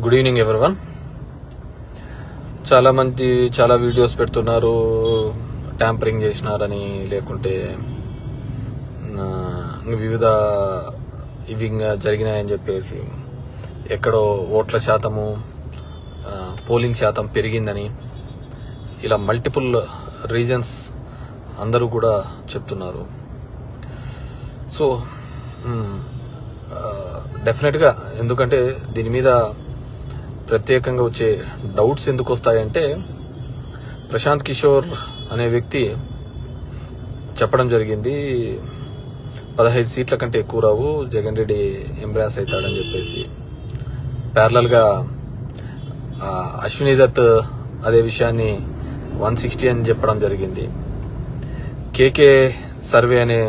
Good evening everyone. చాలా మంది చాలా వీడియోస్ పెడుతున్నారు, ట్యాంపరింగ్ చేసినారని, లేకుంటే వివిధ ఇవి జరిగినాయని చెప్పేసి, ఎక్కడో ఓట్ల శాతము పోలింగ్ శాతం పెరిగిందని, ఇలా మల్టిపుల్ రీజన్స్ అందరూ కూడా చెప్తున్నారు. సో డెఫినెట్గా, ఎందుకంటే దీని మీద ప్రత్యేకంగా వచ్చే డౌట్స్ ఎందుకు వస్తాయంటే, ప్రశాంత్ కిషోర్ అనే వ్యక్తి చెప్పడం జరిగింది 15 సీట్ల కంటే ఎక్కువ రావు, జగన్ రెడ్డి ఎంబ్రాస్ అవుతాడని చెప్పేసి. ప్యారలల్ గా అశ్విని దత్ అదే విషయాన్ని 160 అని చెప్పడం జరిగింది. కేకే సర్వే అనే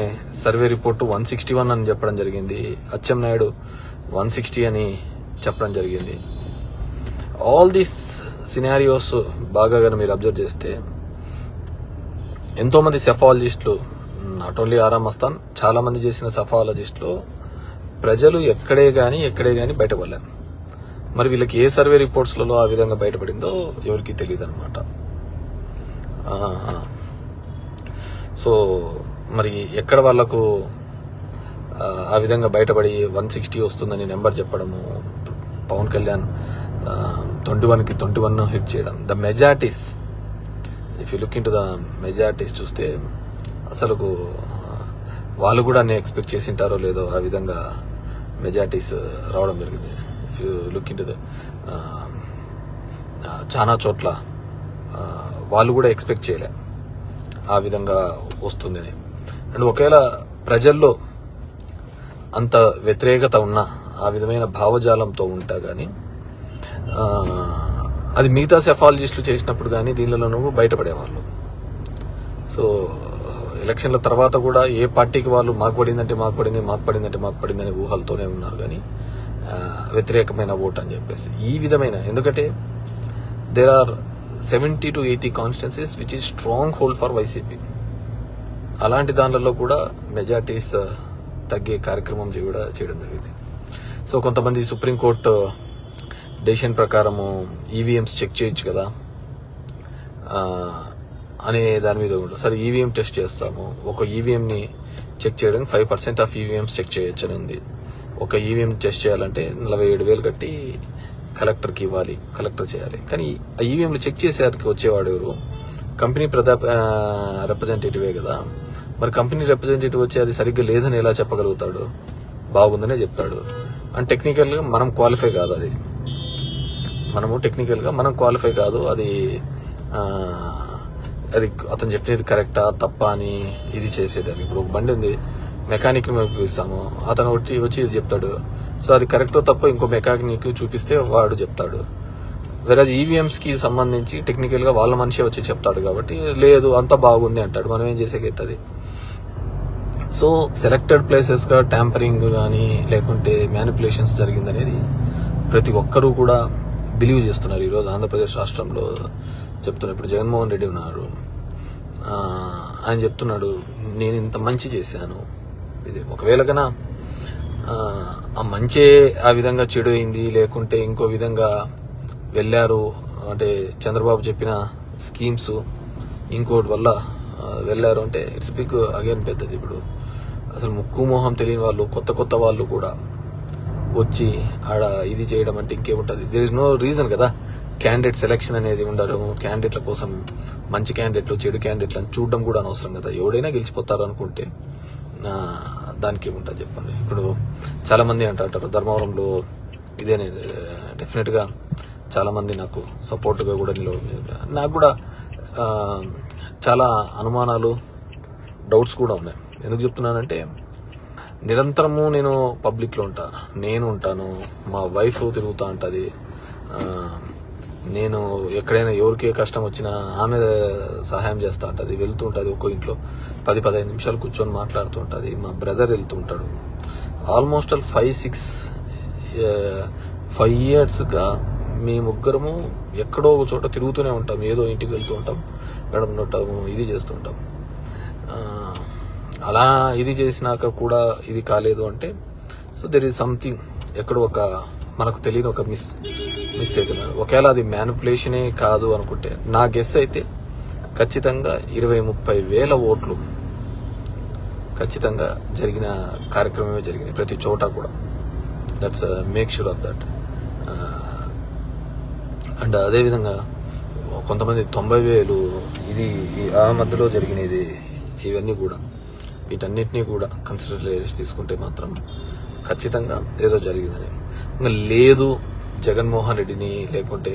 సర్వే రిపోర్టు 161 అని చెప్పడం జరిగింది. అచ్చెన్నాయుడు 160 అని చెప్పడం జరిగింది. ఆల్ దీస్ సినారియోస్ బాగా మీరు అబ్జర్వ్ చేస్తే, ఎంతో మంది సెఫాలజిస్టులు, నాట్ ఓన్లీ ఆరామ్ మస్తాన్, చాలా మంది చేసిన సెఫాలజిస్టులు ప్రజలు ఎక్కడే గాని బయటపడలేరు. మరి వీళ్ళకి ఏ సర్వే రిపోర్ట్స్లలో ఆ విధంగా బయటపడిందో ఎవరికి తెలియదు అనమాట. సో మరి ఎక్కడ వాళ్లకు ఆ విధంగా బయటపడి 160 వస్తుందని నెంబర్ చెప్పడము, పవన్ కళ్యాణ్ 21కి 21 హిట్ చేయడం, the majorities, if you look in to the majorities చూస్తే అసలు వాళ్ళు కూడా నేను ఎక్స్పెక్ట్ చేసింటారో లేదో ఆ విధంగా మెజారిటీస్ రావడం జరిగింది. If you look in to the చాలా చోట్ల వాళ్ళు కూడా ఎక్స్పెక్ట్ చేయలే ఆ విధంగా వస్తుందని. అండ్ ఒకవేళ ప్రజల్లో అంత వ్యతిరేకత ఉన్నా, ఆ విధమైన భావజాలంతో ఉంటా గానీ, అది మిగతా సెఫాలజిస్టులు చేసినప్పుడు కానీ దీనిలోనూ బయటపడేవాళ్ళు. సో ఎలక్షన్ల తర్వాత కూడా ఏ పార్టీకి వాళ్ళు మాకు పడిందని ఊహలతోనే ఉన్నారు కానీ వ్యతిరేకమైన ఓట్ అని చెప్పేసి. ఈ విధమైన, ఎందుకంటే there are 70 to 80 constituencies which is strong hold for YCP. అలాంటి దానిలో కూడా మెజార్టీస్ తగ్గే కార్యక్రమం కూడా చేయడం జరిగింది. సో కొంతమంది సుప్రీంకోర్టు డెసిషన్ ప్రకారము ఈవీఎంస్ చెక్ చేయొచ్చు కదా అనే దాని మీద కూడా, సరే ఈవీఎం టెస్ట్ చేస్తాము, ఒక ఈవీఎంని చెక్ చేయడానికి 5% ఆఫ్ ఈవీఎంస్ చెక్ చేయొచ్చు అని ఉంది. ఒక ఈవీఎం టెస్ట్ చేయాలంటే 47,000 కట్టి కలెక్టర్కి ఇవ్వాలి, కలెక్టర్ చేయాలి. కానీ ఆ ఈవీఎంలు చెక్ చేసేవారికి వచ్చేవాడు ఎవరు? కంపెనీ రిప్రజెంటేటివే కదా. మరి కంపెనీ రిప్రజెంటేటివ్ వచ్చి అది సరిగ్గా లేదని ఎలా చెప్పగలుగుతాడు? బాగుందనే చెప్తాడు. అండ్ టెక్నికల్ గా మనం క్వాలిఫై కాదు, అది టెక్నికల్ గా మనం క్వాలిఫై కాదు, అది అతను చెప్పినది కరెక్టా తప్ప అని ఇది చేసేదాన్ని. ఇప్పుడు ఒక బండి ఉంది, మెకానిక్ ని చూపిస్తాము, అతను వచ్చి ఇది చెప్తాడు. సో అది కరెక్టో తప్ప ఇంకో మెకానిక్ చూపిస్తే వాడు చెప్తాడు. వెరాజ్ ఈవీఎంస్ కి సంబంధించి టెక్నికల్ గా వాళ్ళ మనిషి వచ్చి చెప్తాడు కాబట్టి లేదు అంతా బాగుంది అంటాడు. మనం ఏం చేసేకైతుంది? సో సెలెక్టెడ్ ప్లేసెస్ గా ట్యాంపరింగ్ కానీ లేకుంటే మ్యానిపులేషన్స్ జరిగిందనేది ప్రతి ఒక్కరూ కూడా బిలీవ్ చేస్తున్నారు. ఈరోజు ఆంధ్రప్రదేశ్ రాష్ట్రంలో చెప్తున్నారు. ఇప్పుడు జగన్మోహన్ రెడ్డి ఉన్నారు, ఆయన చెప్తున్నాడు నేను ఇంత మంచి చేశాను. ఇది ఒకవేళ కన్నా ఆ మంచే ఆ విధంగా చెడు అయింది, లేకుంటే ఇంకో విధంగా వెళ్ళారు అంటే చంద్రబాబు చెప్పిన స్కీమ్స్ ఇంకోటి వల్ల వెళ్ళారు అంటే ఇట్స్ బిగ్ అగైన్ పెద్దది. ఇప్పుడు అసలు ముక్కు మోహం తెలియని వాళ్ళు, కొత్త వాళ్ళు కూడా వచ్చి ఆడ ఇది చేయడం అంటే ఇంకేముంటది? దేర్ ఇస్ నో రీజన్ కదా క్యాండిడేట్ సెలెక్షన్ అనేది ఉండడం. క్యాండిడేట్ల కోసం మంచి క్యాండిడేట్లు, చెడు క్యాండిడేట్లు అని చూడడం కూడా అనవసరం కదా. ఎవడైనా గెలిచిపోతారు అనుకుంటే దానికి ఏముంటుంది చెప్పండి. ఇప్పుడు చాలా మంది అంటారు ధర్మవరంలో ఇదేనే, డెఫినెట్ గా చాలా మంది నాకు సపోర్ట్ గా కూడా నిలబడి, నాకు కూడా చాలా అనుమానాలు, డౌట్స్ కూడా ఉన్నాయి. ఎందుకు చెప్తున్నానంటే, నిరంతరము నేను పబ్లిక్ లో నేను ఉంటాను, మా వైఫ్ తిరుగుతూ ఉంటది, నేను ఎక్కడైనా ఎవరికే కష్టం వచ్చినా ఆమె సహాయం చేస్తూ ఉంటది, వెళ్తూ ఉంటది. ఒక్కో ఇంట్లో 10-15 నిమిషాలు కూర్చొని మాట్లాడుతూ ఉంటది. మా బ్రదర్ వెళ్తూ ఉంటాడు. ఆల్మోస్ట్ 5 years గా మీ ముగ్గురము ఎక్కడో ఒక చోట తిరుగుతూనే ఉంటాం, ఏదో ఇంటికి వెళ్తూ ఉంటాం, గడపనుంటాము, ఇది చేస్తూ ఉంటాం. అలా ఇది చేసినాక కూడా ఇది కాలేదు అంటే, సో దెర్ ఈజ్ సంథింగ్, ఎక్కడో ఒక మనకు తెలియని ఒక మిస్ అవుతున్నాడు. ఒకవేళ అది మ్యానిపులేషనే కాదు అనుకుంటే నా గెస్ అయితే ఖచ్చితంగా 20-30 వేల ఓట్లు ఖచ్చితంగా జరిగిన కార్యక్రమమే జరిగింది ప్రతి చోట కూడా. That's make sure of that. And అదేవిధంగా కొంతమంది 90,000 ఇది ఆ మధ్యలో జరిగినది. ఇవన్నీ కూడా వీటన్నిటినీ కూడా కన్సిడర్ తీసుకుంటే మాత్రం ఖచ్చితంగా ఏదో జరిగిందని. ఇంకా లేదు జగన్మోహన్ రెడ్డిని లేకుంటే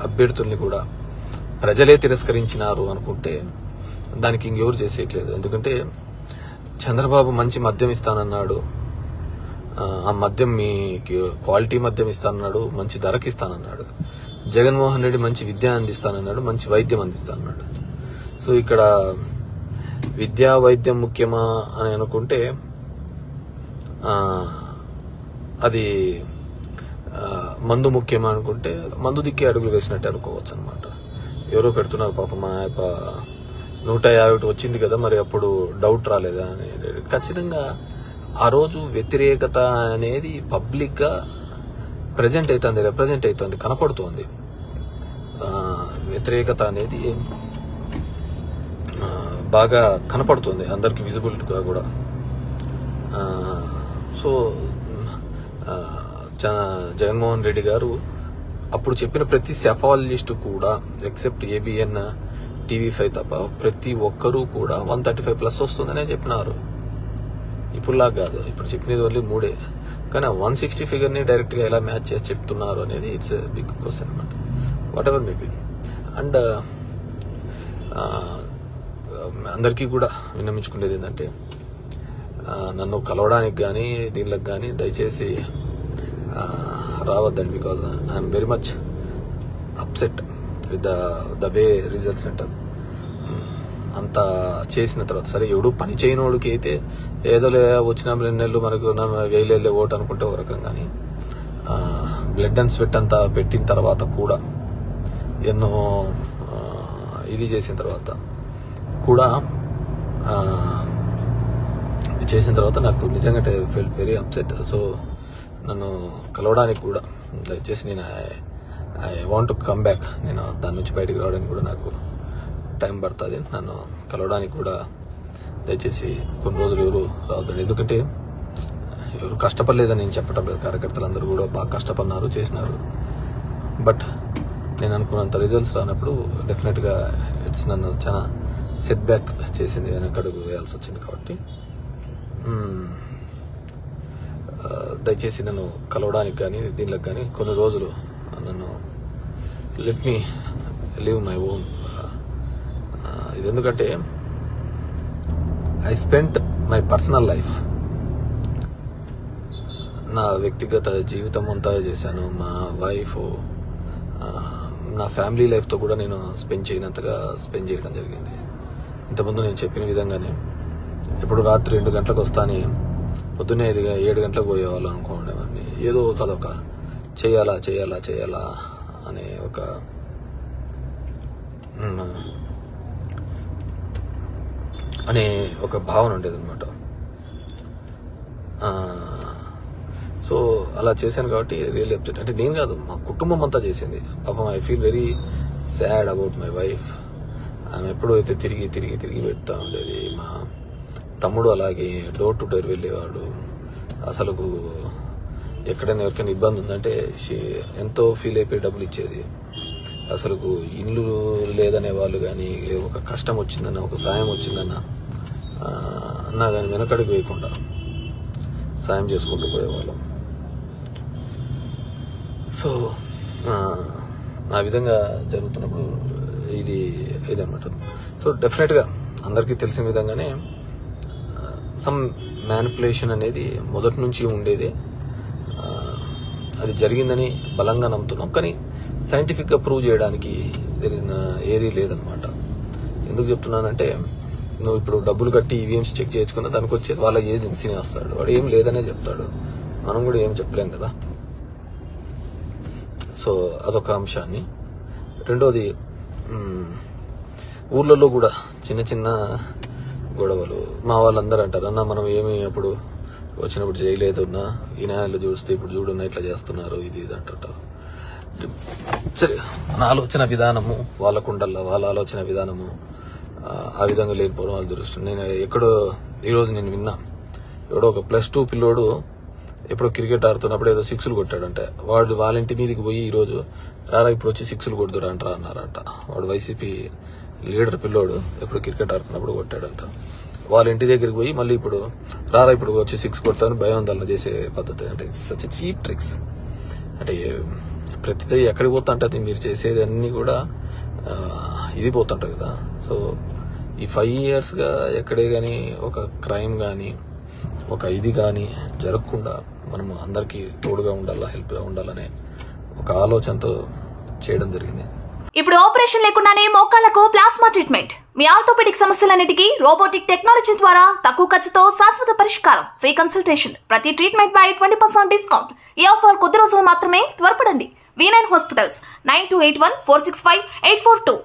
అభ్యర్థుల్ని కూడా ప్రజలే తిరస్కరించినారు అనుకుంటే దానికి ఇంకెవరు చేసేయట్లేదు. ఎందుకంటే చంద్రబాబు మంచి మద్యం ఇస్తానన్నాడు, ఆ మద్యం మీకు క్వాలిటీ మద్యం ఇస్తానన్నాడు, మంచి ధరకి ఇస్తానన్నాడు. జగన్మోహన్ రెడ్డి మంచి విద్య అందిస్తానన్నాడు, మంచి వైద్యం అందిస్తానన్నాడు. సో ఇక్కడ విద్యా వైద్యం ముఖ్యమా అని అనుకుంటే అది మందు ముఖ్యమా అనుకుంటే మందు దిక్కే అడుగులు వేసినట్టు అనుకోవచ్చు అనమాట. ఎవరో పెడుతున్నారు పాపం మా 150 వచ్చింది కదా, మరి అప్పుడు డౌట్ రాలేదా అని. ఖచ్చితంగా ఆ రోజు వ్యతిరేకత అనేది పబ్లిక్ గా రిప్రజెంట్ అవుతుంది, కనపడుతోంది. వ్యతిరేకత అనేది బాగా కనపడుతుంది అందరికి, విజిబిలిటీగా కూడా. సో జగన్మోహన్ రెడ్డి గారు అప్పుడు చెప్పిన ప్రతి సెఫాలజిస్ట్ కూడా ఎక్సెప్ట్ ABN TV5 తప్ప ప్రతి ఒక్కరూ కూడా 135+ వస్తుందనే చెప్పినారు. ఇప్పుడులా కాదు, ఇప్పుడు చెప్పినది ఓన్లీ 3. కానీ 160 ఫిగర్ని డైరెక్ట్గా ఎలా మ్యాచ్ చేసి చెప్తున్నారు అనేది ఇట్స్ బిగ్ క్వశ్చన్ అనమాట. What ever maybe. అండ్ అందరికీ కూడా విన్నమించుకునేది ఏంటంటే నన్ను కలవడానికి కానీ దీనికి కానీ దయచేసి రావద్దండి. Because I'm very much upset with the way results అంటారు. అంతా చేసిన తర్వాత సరే ఎవడు పని చేయనోడికి అయితే ఏదో వచ్చిన 2 నెలలు మనకు వేయలే ఓటు అనుకుంటే ఒక రకం. కానీ బ్లడ్ అండ్ స్వెట్ అంతా పెట్టిన తర్వాత కూడా ఎన్నో ఇది చేసిన తర్వాత కూడా నాకు నిజంగా ఫెల్ట్ వెరీ అప్సెట్. సో నన్ను కలవడానికి కూడా దయచేసి నేను I want to come back. నేను దాని నుంచి బయటకు రావడానికి కూడా నాకు టైం పడుతుంది. నన్ను కలవడానికి కూడా దయచేసి కొన్ని రోజులు ఎవరు రావద్దండి. ఎందుకంటే ఎవరు కష్టపడలేదని నేను చెప్పటం లేదు, కార్యకర్తలందరూ కూడా బాగా కష్టపడినారు, చేసినారు. బట్ నేను అనుకున్నంత రిజల్ట్స్ రానప్పుడు డెఫినెట్గా నన్ను చాలా సెట్ బ్యాక్ చేసింది, వెనకడుగు వేయాల్సి వచ్చింది. కాబట్టి దయచేసి నన్ను కలవడానికి కానీ దీనికి కానీ కొన్ని రోజులు నన్ను let me live my own. ఇది ఎందుకంటే I spent my personal life, నా వ్యక్తిగత జీవితం అంతా చేశాను. మా వైఫ్, నా ఫ్యామిలీ లైఫ్తో కూడా నేను స్పెండ్ చేయడం జరిగింది. ఇంతకుముందు నేను చెప్పిన విధంగానే ఇప్పుడు రాత్రి 2 గంటలకు వస్తానే పొద్దున్నే 7 గంటలకు పోయేవాళ్ళు అనుకోండి. ఏదో కదొక చేయాలా అనే ఒక భావన ఉండేది అనమాట. సో అలా చేశాను కాబట్టి రియల్లీ అప్సెట్. అంటే నేను కాదు, మా కుటుంబం అంతా చేసింది. పాపం I feel very sad about my wife. ఆమె ఎప్పుడైతే తిరిగి పెడతా ఉండేది. మా తమ్ముడు అలాగే డోర్ టు డోర్ వెళ్ళేవాడు. అసలు ఎక్కడైనా ఎవరికైనా ఇబ్బంది ఉందంటే ఎంతో ఫీల్ అయిపోయి డబ్బులు ఇచ్చేది. అసలు ఇల్లు లేదనే వాళ్ళు కానీ, ఒక కష్టం వచ్చిందన్న, ఒక సాయం వచ్చిందన్న అన్నా కానీ వెనకడికి వేయకుండా సాయం చేసుకుంటూ పోయేవాళ్ళం. సో ఆ విధంగా జరుగుతున్నప్పుడు ఇదన్నమాట. సో డెఫినెట్గా అందరికీ తెలిసిన విధంగానే సమ్ మ్యానిపులేషన్ అనేది మొదటి నుంచి ఉండేదే. అది జరిగిందని బలంగా నమ్ముతున్నాం. కానీ సైంటిఫిక్గా ప్రూవ్ చేయడానికి ఏదీ లేదనమాట. ఎందుకు చెప్తున్నానంటే, నువ్వు ఇప్పుడు డబ్బులు కట్టి ఈవీఎంస్ చెక్ చేసుకున్న దానికి వచ్చేది వాళ్ళ ఏజెన్సీని వస్తాడు, వాడు ఏం లేదనే చెప్తాడు. మనం కూడా ఏం చెప్పలేం కదా. సో అదొక అంశాన్ని. రెండోది, ఊర్లలో కూడా చిన్న గొడవలు. మా వాళ్ళందరూ అంటారు, అన్న మనం ఏమి అప్పుడు వచ్చినప్పుడు చేయలేదున్నా ఈనాళ్ళు చూస్తే ఇప్పుడు చూడున్నా ఇట్లా చేస్తున్నారు ఇది అంటుంటారు. సరే, మన ఆలోచన విధానము వాళ్ళకు ఉండాల, వాళ్ళ ఆలోచన విధానము ఆ విధంగా లేకపోవడం వాళ్ళు దురదృష్టం. నేను ఎక్కడో ఈరోజు నేను విన్నా, ఎవడో ఒక +2 పిల్లోడు ఎప్పుడో క్రికెట్ ఆడుతున్నప్పుడు ఏదో 6లు కొట్టాడంటే వాడు వాళ్ళ ఇంటి మీదకి పోయి ఈరోజు రారా ఇప్పుడు వచ్చి 6లు కొడుతురా అంటారా అన్నారంట. వాడు వైసీపీ లీడర్ పిల్లోడు ఎప్పుడు క్రికెట్ ఆడుతున్నప్పుడు కొట్టాడంట. వాళ్ళ ఇంటి దగ్గరికి పోయి మళ్ళీ ఇప్పుడు రారా ఇప్పుడు వచ్చి 6 కొడతాను భయోందోళన చేసే పద్ధతి. అంటే సచ్ చీప్ ట్రిక్స్. అంటే ప్రతిదీ ఎక్కడికి పోతా అంటే మీరు చేసేది అన్ని కూడా ఇది పోతుంటారు కదా. సో ఈ 5 years గా ఎక్కడే గానీ ఒక క్రైమ్ గానీ ఒక ఇది గానీ జరగకుండా మనం అందరికీ తోడుగా ఉండాలా, హెల్ప్ గా ఉండాలనే ఒక ఆలోచనతో చేయడం జరిగింది. ఇప్పుడు ఆపరేషన్ లేకుండానే మోకాళ్లకు ప్లాస్మా ట్రీట్మెంట్. మీ ఆర్థోపెడిక్ సమస్యలన్నిటికీ రోబోటిక్ టెక్నాలజీ ద్వారా తక్కువ ఖర్చుతో శాశ్వత పరిష్కారం. Free consultation. ప్రతి ట్రీట్మెంట్ పై 20% డిస్కౌంట్. ఈ ఆఫర్ కొద్ది రోజులు మాత్రమే. త్వరపడండి. V9 hospitals 9281465842.